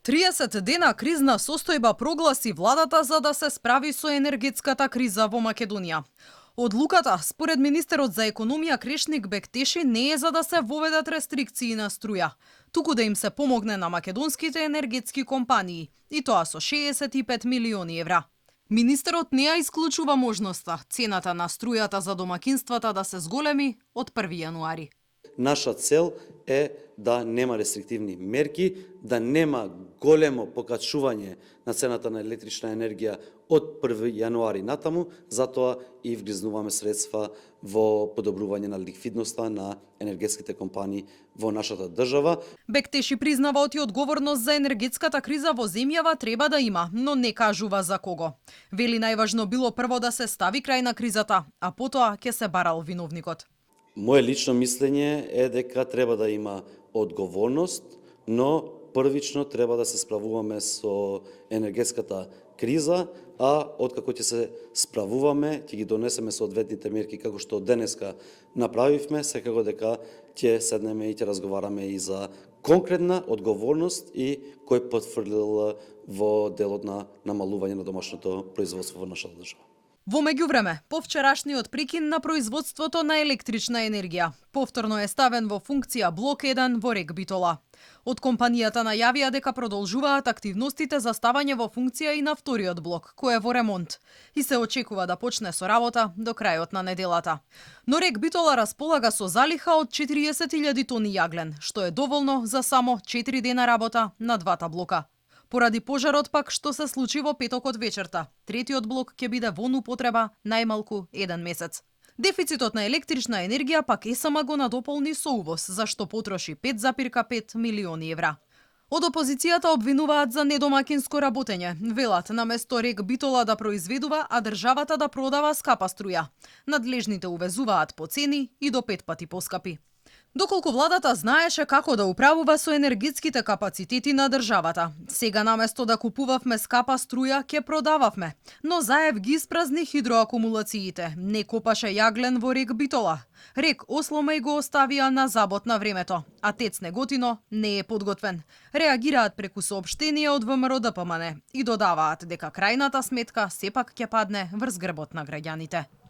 30 дена кризна состојба прогласи владата за да се справи со енергетската криза во Македонија. Одлуката, според министерот за економија Крешник Бектеши, не е за да се воведат рестрикции на струја, туку да им се помогне на македонските енергетски компании, и тоа со 65 милиони евра. Министерот не ја исклучува можноста цената на струјата за домакинствата да се зголеми од 1 јануари. Наша цел е да нема рестриктивни мерки, да нема големо покачување на цената на електрична енергија од 1 јануари натаму, затоа и вгризнуваме средства во подобрување на ликвидноста на енергетските компании во нашата држава. Бектеши признава оти одговорност за енергетската криза во земјава треба да има, но не кажува за кого. Вели најважно било прво да се стави крај на кризата, а потоа ќе се барал виновникот. Моje лично мислење е дека треба да има одговорност, но првично треба да се справуваме со енергетската криза, а откако ќе се справуваме, ќе ги донесеме соодветните мерки како што денеска направивме, секако дека ќе седнеме и ќе разговараме и за конкретна одговорност и кој потврдил во делот на намалување на домашното производство во нашата држава. Во меѓувреме, повчерашниот прекин на производството на електрична енергија повторно е ставен во функција блок 1 во Рек Битола. Од компанијата најавија дека продолжуваат активностите за ставање во функција и на вториот блок, кој е во ремонт, и се очекува да почне со работа до крајот на неделата. Но Рек Битола располага со залиха од 40.000 тони јаглен, што е доволно за само 4 дена работа на двата блока. Поради пожарот пак што се случи во петокот вечерта, третиот блок ќе биде во употреба најмалку 1 месец. Дефицитот на електрична енергија пак ЕСМ го надополни со увоз, за што потроши 5,5 милиони евра. Од опозицијата обвинуваат за недомакинско работење. Велат, наместо Рек Битола да произведува, а државата да продава скапа струја. Надлежните увезуваат по цени и до 5 пати поскапи. Доколку владата знаеше како да управува со енергетските капацитети на државата, сега наместо да купувавме скапа струја, ќе продававме. Но Заев ги испразни хидроакумулациите, не копаше јаглен во Рек Битола. Рек Ослома и го оставија на забот на времето, а ТЕЦ Неготино не е подготвен. Реагираат преку соопштенија од ВМРО ДПМН и додаваат дека крајната сметка сепак ќе падне врз грбот на граѓаните.